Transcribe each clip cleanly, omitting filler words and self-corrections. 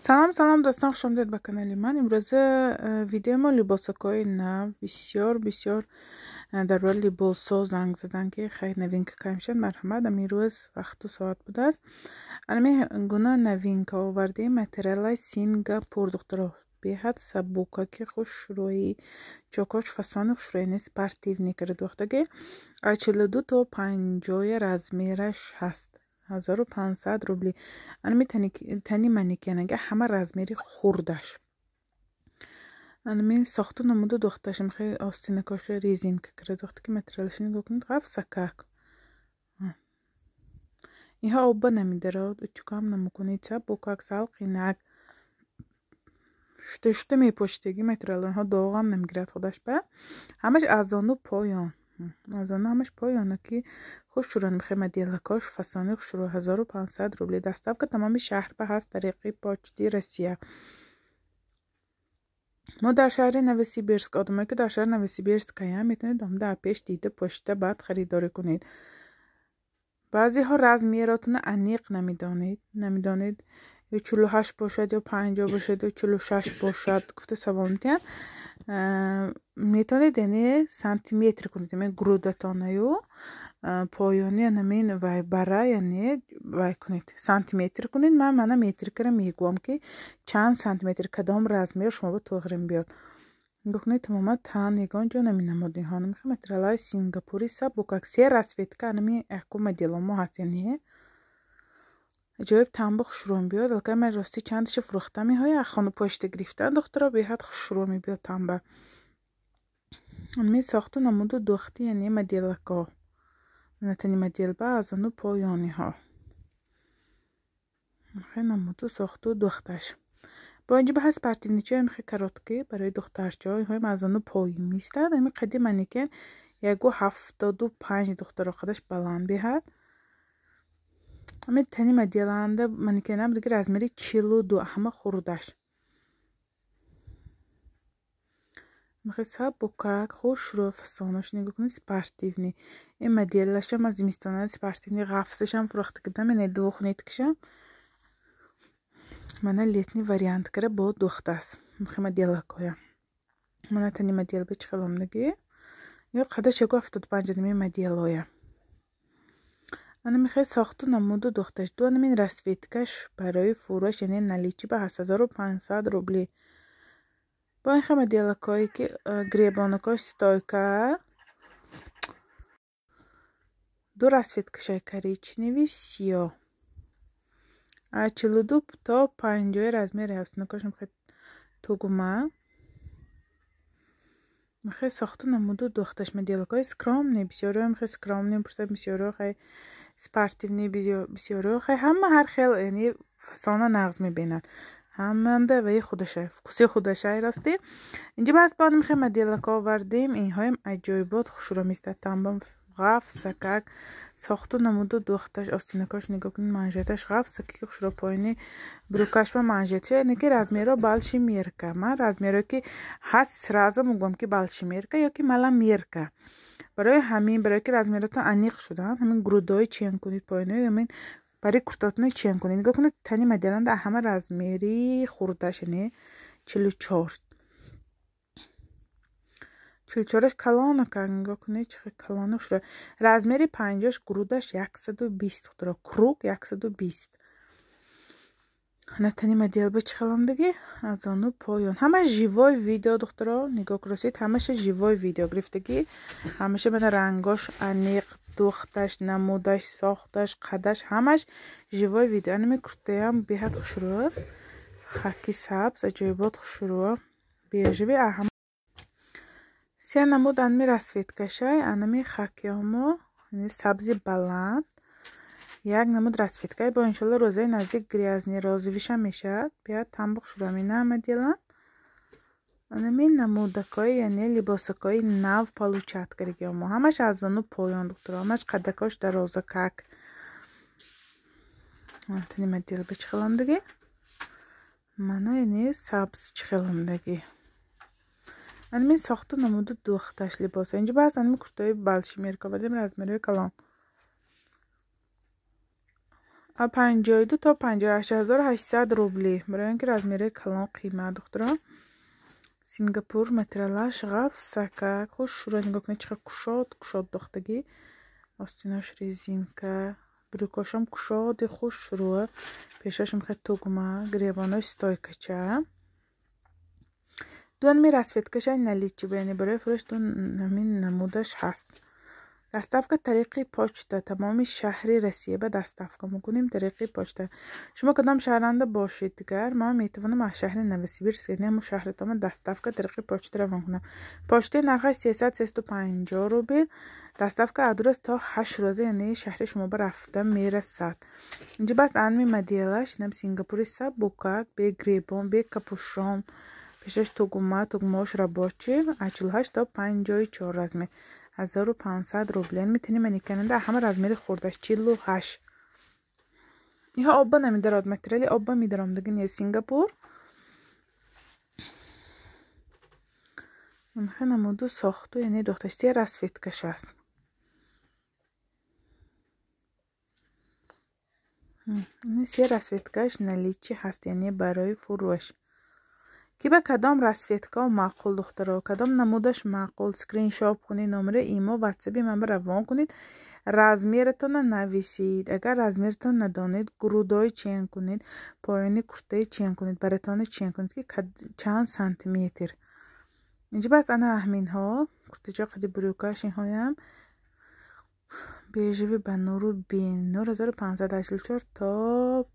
سلام دوستان، خوش آمدید به کانال من. امروز ویدیو ما لباسکای نو بسیار در راه لباسا زنگ زدن که خیلی نوینک کامشن. مرحمت، امروز وقت و ساعت بوده است. انمی گونه نوینک آورده متریال سینگاپور دخترا بیاد سبوکا که خوش روی چوکاش فسان خوش روی نسپارتیو کرد دختگه 42 تا 50 رزمیرش هست. 1500 روبلی. انمی تنی منیکنه همه رزمیری خوردش. انمی ساختو نموده دخترش میخوای آستینه کاش ریزین که کرد دختر که متریالش نگاه کنید غف سکک. اینها آبا نمیده را چکام نمکنید چه بوکاک سال قینک شته میپشتگی متریال اینها داغم نمیگیرد خودش به همش ازانو پایان. ازانو همش پایانه که خوش شروع میخوای مدیلکاش فسانه خوش شروع 1500 روبلی دستاب که تمامی شهر به هست طریقی پاچتی رسیه. ما در شهر نوسیبیرسک آدمایی که در شهر نوسیبیرسک هستند میتونید دامده پیش دیده پشته بعد خریداری کنید. بعضی ها رزمیراتون انیق نمیدانید 48 باشد یا 50 باشد یا 46 باشد گفته سوالمتین میتونید یعنی سانتی متر کنید یعنی گرودتانه یا پایانی نمین وای برای یعنی وای کنید سانتی متر کنید. من متر کرم میگوام که چند سانتی متر کدام رزمیر شما با توغرم بیاد گفتنید تماما تان یگان جا نمینمودی ها نمیخوام متریالای سینگاپوری سب بوکاک سه رسویت که نمی احکام دیلامو هست یعنی جایب تنبخ شروع بیاد البته من راستی چندش فروختمی های خانو پشت گرفتن دخترا بیاد شروع می بیاد تنبه می ساختو نمودو دختی یعنی مدیلکا نتنی مدیل با از اونو پایانی ها خیلی نمودو ساختو دختش با اینجا به هست پرتیونیچه هم خیلی کراتکی برای دخترچه های از اونو پایی میستد امی قدی منیکن یکو 75 دخترا خودش بلند بیاد اما تنی مدیلانده منیکنم دیگه رزمیری 42 همه خوردش میخوای سب بکاک خوش رو فسانش نگاه کنی سپارتیونی این مدیلش هم از زمستانه سپارتیونی غفصش هم فروخته که بدم اینه دوخ نیتکشم منه لیتنی وریانت کره با دخت است میخوای مدیل کویا منه تنی مدیل بچ خلام نگی یا قدش یکو 75 نمی مدیل هایا انا میخوای ساختو نمودو دختش دو نمین رسویتکش برای فروش یعنی نلیچی به 8500 روبلی با این خیلی مدیلکایی که گریبانکاش ستایکه دو رسویتکشای کریچ نوی سیاه 42 تا 50 رزمیر هست نکاش میخوای توگومه میخوای ساختو نمودو دختش مدیلکای سکرام نی بسیاری هم خیلی سکرام نی پرسه بسیاری خیلی سپارتیونی بسیاری خیلی همه هر خیلی یعنی فسانه نغز میبینن همه ده و خودشه فکوسی خودشه راستی اینجا باز با میخوای مدیلکا وردیم این هایم عجایبات خوش رو میسته تنبام غف سکک ساختو نمودو دختش آستینکاش نگاه کنید منجتش غف سکک خوش رو پایینی بروکاش با منجته نکی رزمیرا بالشی میرکه من رزمیرا که هست سرازه میگم که بالشی میرکه یا که ملا میرکه برای همین برای که رزمیراتون انیق شدن همین گرودای چین کنید پایینی همین برای کرتاتون چین کنید نگاه کنید تنی مدیلان ده همه رزمیری خوردش یعنی 44 چلچارش کلانه که نگاه کنید چه کلانه شده رزمیری 50 گرودش 120 دخترا کروک 120 نتنی مدیل به چه خلام دیگه از آنو پایان همه جیوای ویدیو دخترا نگاه کرسید همشه جیوای ویدیو گرفتگی همشه بنا رنگاش انیق دختش نمودش ساختش قدش همش جیوای ویدیو انمی کرته هم بیهد خوشروه خاکی سبز عجایبات خوشروه بیجبی اهم سه نمود انمی رسوید کشای انمی خاکی همو یعنی سبزی بلند یک نمود رسوید که با انشالله روزای نزدیک گریازنی رازویش هم میشد بیاد تنبخ شروع می نمه دیلن انمی نمودکای یعنی لباسکای نو پالوچت کرگی همو همش از آنو پایان دکتر همش قدکاش در روزکک تنیم دیل بچ خلام دیگه منه یعنی سبز چ خلام دیگه انمی ساختو نمودو دختش لباسه اینجا باز انمی کرتای بالشی میرکا بدیم رزمیره کلان 52 تا 58800 рубли. برای اینکه размери калон қимат духтурам. Сингапур материалаш ғаф сакак. Хуш шура нигоҳ кунед чиқар кушод духтагӣ. Остинош резинка. брюкошам кушоди хуш шуруа. пешашам хеле тугма. гребанои стойкача. дуанми расветкашай наличи бяни барои фурӯш ду намин намудаш ҳаст. доставка тариқи почта. тамоми шаҳри Россия ба доставка мекунем тариқи почта. шумо кадом шаҳранда бошед дигар ман метавонам аз шаҳри Новосибирск яъне ҳамон шаҳритон доставка тариқи почта равон кунам. поштаи нархаш 300-350 рубл. доставка адрес то 8 рӯза яъне шаҳри шумо ба рафта мерасад. инҷа бас анми моделаш нам Сингапури сабукак бе гребон бе капюшон пешаш тугмош рабочий 48 то 54 размер 1500 рубл. میتونی منی کننده همه размери خردش 48. اینها آبا نمیدارد متریالی آبا میدارم دیگه نیه سینگاپور. من خیلی نمودو ساختو یعنی دختشتی расветкаш است. این سی расветкаш наличи هست یعنی برای فروش. ки ба кадом расветка маъқул духтаро кадом намудаш маъқул скриншот кунед номери имо ватсаби ман равон кунед размератона нависид агар размератон надонед грудои чен кунед поёни куртаи чен кунед баратони чен кунед ки чанд сантиметр. инҷа бас ана аҳминҳо куртаҷо қади брюкаш инҳоям бежави ба нуру бин 9584 то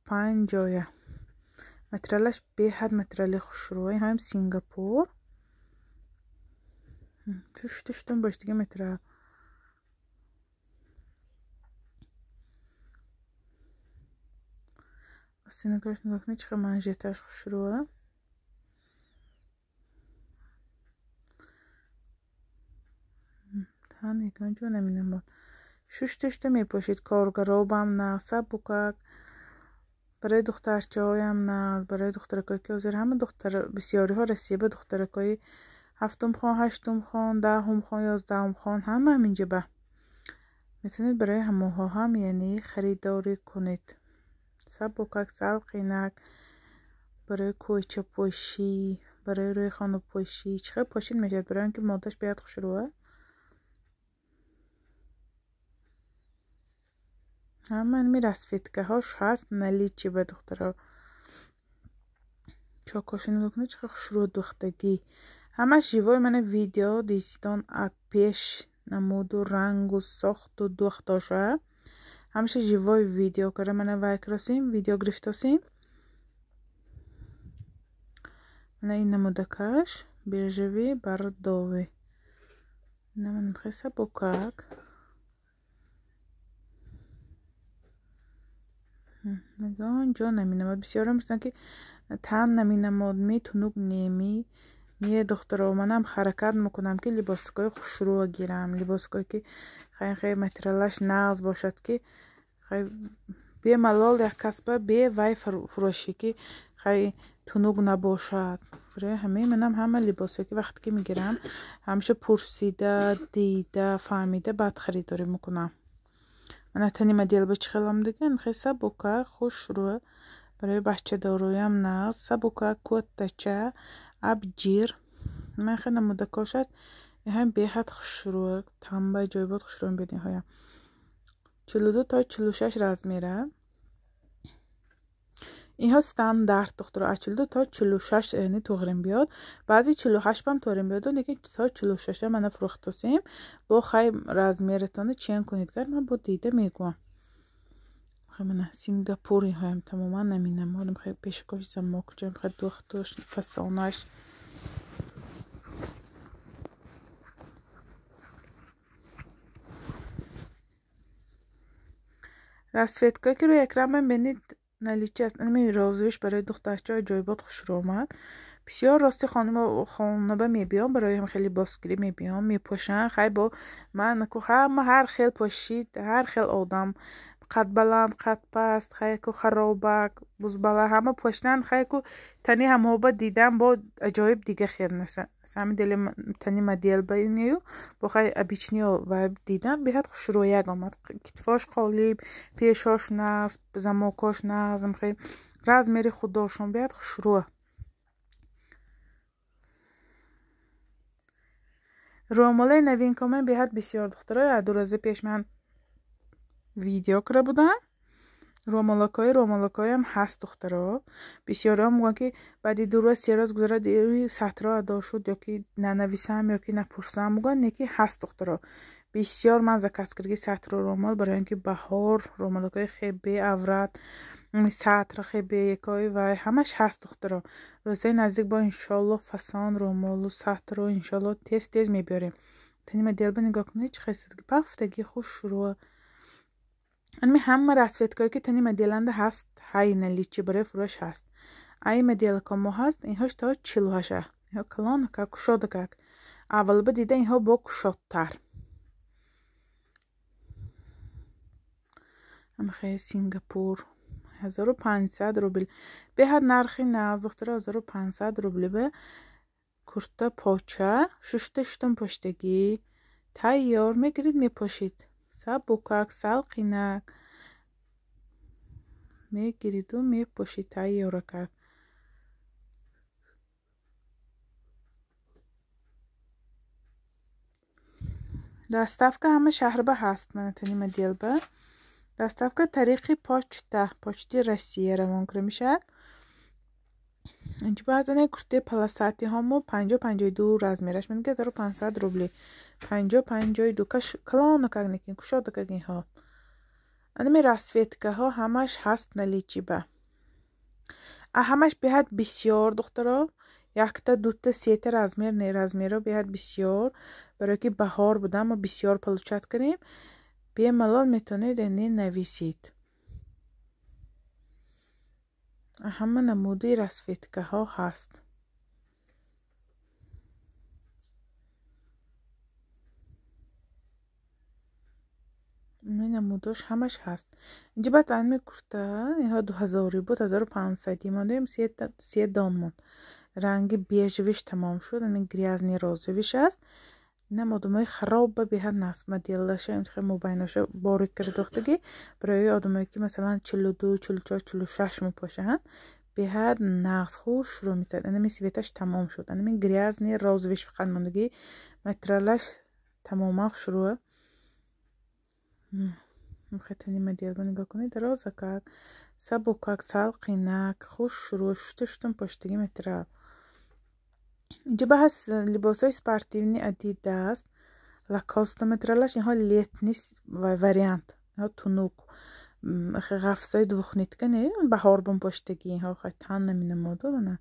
50. материалаш беҳад материали хушрӯ. инҳоям Сингапур. штуштум бош дига материал. остинагош нигоҳ кунед чиқар манжеташ хушрӯа. тан ягон ҷо наминамод. штушта мепошед коргаробам на сабукак برای دخترچه‌هایم نه برای دخترکایی که حاضر همه دختر بسیاری ها رسیه به دخترکایی 7م خان 8م خان 10م خان 11م خان همه همینجا به میتونید برای هموها هم یعنی خریداری کنید. سبوکک سلقینک برای کوچه پوشی برای روی خانه پوشی چقدر پوشید میشد برای اینکه مادش بیاد خوشروه. همه می расветка هاش هست наличи به دخترها. چاکاش نگاه کنید چقدر خوشرو دختگی. همه живой من ویدیو دیستان پیش نمود و رنگ و ساخت و دختاشه. همشه живой ویدیو کرده من وایکراسیم ویدیو گرفتاسیم. من این نمودکش بیرجوی برداوی. من میخواه بکک. نگاه جا نمینماد بسیار هم بسن که تن نمینماد می تونوک نیمی میه دخترها منم حرکت میکنم که لباسکای خوشرو گیرم لباسکایی که خیلی متریالش نغز باشد که خیلی به ملال یک کسبه به وی فروشی که خیلی تونوک نباشد. برای همه منم همه لباسایی که وقتی که میگیرم همیشه پرسیده دیده فهمیده بعد خریداری میکنم. من تنی مدل بچه خیلم دیگه خیلی سبوکا خوش روه برای بچه دارویم نه سبوکا کتچه ابجیر من خیلی نمودکاش هست این هم بیهد خوش روه تنبه جای بود خوش روه بیدین هایم 42 تا 46 размера. اینها ستاندارد دخترها 42 تا 46 یعنی توغریم بیاد بعضی 48 هم توغریم بیاد دیگه تا 46 من فروختاسیم با خیلی размерتان چین کنید گر من با دیده میگوام. خیلی من سینگاپوری هایم تماما نمینم آدم خیلی پیشکاش زماک جایم خیلی دوختاش فسانش расветка که روی اکرام ببینید наличи است. این розовиш برای دخترچه‌های جایباد خوش رو اومد. بسیار راستی خانوبه میبیام برای هم خیلی باسکلی میبیام میپوشن خیلی با من همه هر خیل پوشید هر خیل آدم قد بلند قد پست خیلی خرابک بزباله همه پشتن خیلی تنی همه با دیدم با عجایب دیگه خیر نسن سامی دل تنی مدیل بینیو با خیلی ابیچنیو و دیدم بیاد شروعیگ آمد کتفاش قالیب پیشاش نصب زماکاش نظم خیلی راز میری خود داشون بیاد شروع روماله نوین کامن بیاد بسیار دختره 2 روز پیش من ویدیو کرده بودم رومالکای هم هست دختره بسیار هم میگن که بعدی 2 روز 3 روز گذره دیروی سطرها ادا شد یا که ننویسم یا که نپرسم میگن یکی هست دختره بسیار من زکست کردگی سطر رومال برای اینکه بهار رومالکای خیلی عورت سطر خیلی یکایی و همش هست دختره روزای نزدیک با انشالله فسان رومال و سطر رو انشالله تیز میبریم تنیم دیل به نگاه کنید چه خیلی پفتگی خوش شروع انمی همه رسویتکایی که تنی مدیلنده هست های نلیچی برای فروش هست ای مدیل کامو هست اینهاش تا 48 اینها کلان که کشاده که اول با دیده اینها با کشادتر هم خیلی سینگاپور 1500 روبل به هر نرخی نازدختر 1500 روبل به کرتا پاچه ششتم پشتگی تایار میگرید میپاشید سبکک سلقینک میگیرید و میپاشید تایار کرد دستافکه همه شهر به هست من تنیم دیل به دستافکه طریقی پاچتی رسیه روان کرده میشه اینجا بعضی کرته پلاساتی همو 52 размерش میگه 1500 روبلی 52 کلانو که نکین کشاده که اینها انمی رسویتکه ها همش هست نلیچی به همش بیاد بسیار دخترا یکتا دوتا سیتا размер نه размер بیاد بسیار برای که بهار بودم و بسیار پلوچت کنیم به ملال میتونید اینی نویسید همه نموده رسویتکه ها هست این نموداش همش هست اینجا بعد انمی کرده اینها 2000 بود 1500 مانده 3 دان موند رنگ بیژویش تمام شد این گریازنی روزویش است این آدمای خراب به هر نصب مدیلشه این خیلی مبیناشه باریک کرده دختگی برای آدمایی که مثلا 42 44 46 میپاشن به هر نقص خوش رو میتد این سویتش تمام شد این گریازنی روزویش فقط موندگی مترالش تمام شروع خیلی مدیل رو نگاه کنید درازه که سبکک سلقینک خوش شروع شدشتم پشتگی مترال اینجا بحث لباس های سپارتیونی ادیداس لاکاست مترالش اینها لیت نیست و وریانت اینها تونوک غفصای دوخنیت کنه بهار بون پشتگی اینها خیلی تن نمینه مادو نه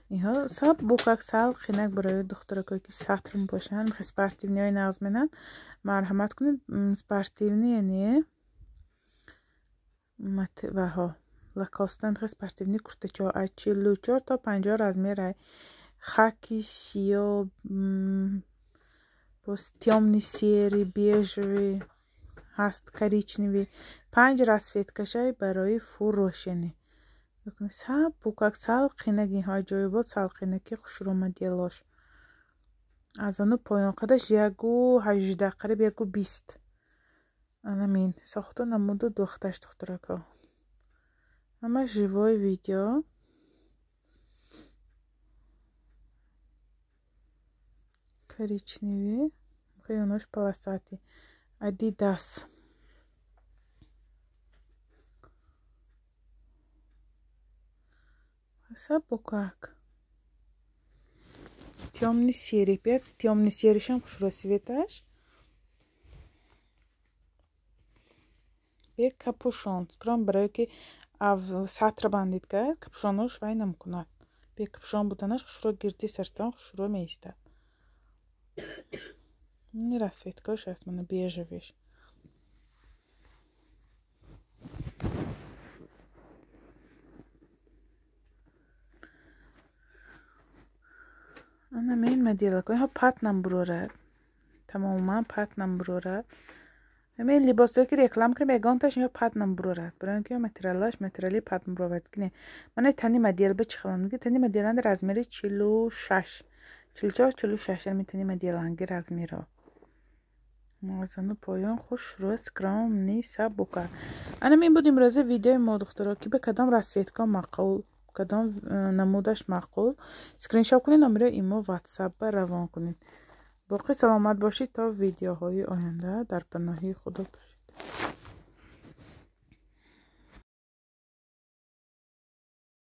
اینها سب بوکک سال خینک برای دخترکایی که سطرم باشن میخوای سپارتیونی های نظمینن مرحمت کنید سپارتیونی یعنی و ها لاکاست میخوای سپارتیونی کرته 44 تا 50 размер خاکی سیاه باز تیامنی سیری بیژوی هست کریچنیوی 5 رسویتکشه برای فروشنی بکنید سب بوکک سلقینگی های جای بود سلقینگی خوش رو مدیلاش از آنو پایان قدش 18 قریب 20 انامین ساختو نموده دختش دخترکا اما جوای ویدیو коричневый خیانوش полосатый Adidas сапогак темный серый 5 темный серый шам خوش سویتش به کپوشون سکرام برای که سطر بندید کرد کپوشونش وای نمیکند به کپوشون بودنش خوش رو گردی سرطان خوش رو میسته این رسویتکاش هست منو بیژویش انا مين مديلك ها باتنم برورد تماما باتنم برورد همین لباسایی که رکلام کردم یگانتاش یا پاتنم برورد برای که متریالی پاتنم برورد کنه من تنی مدیل به چخلام میگه تنی مدیلان در از میری 46 44 46 می تنی مدیلانگی از میرا مازنو پایان خوش رو سکرام نیست بکر انا می بودیم روزه ویدیو ما دخترا که به کدام رسویتکا معقول کدام نمودش معقول اسکرین شات کنین نمره ایمو واتساپ روان کنین باقی سلامت باشید تا ویدیوهای آینده در پناهی خدا باشید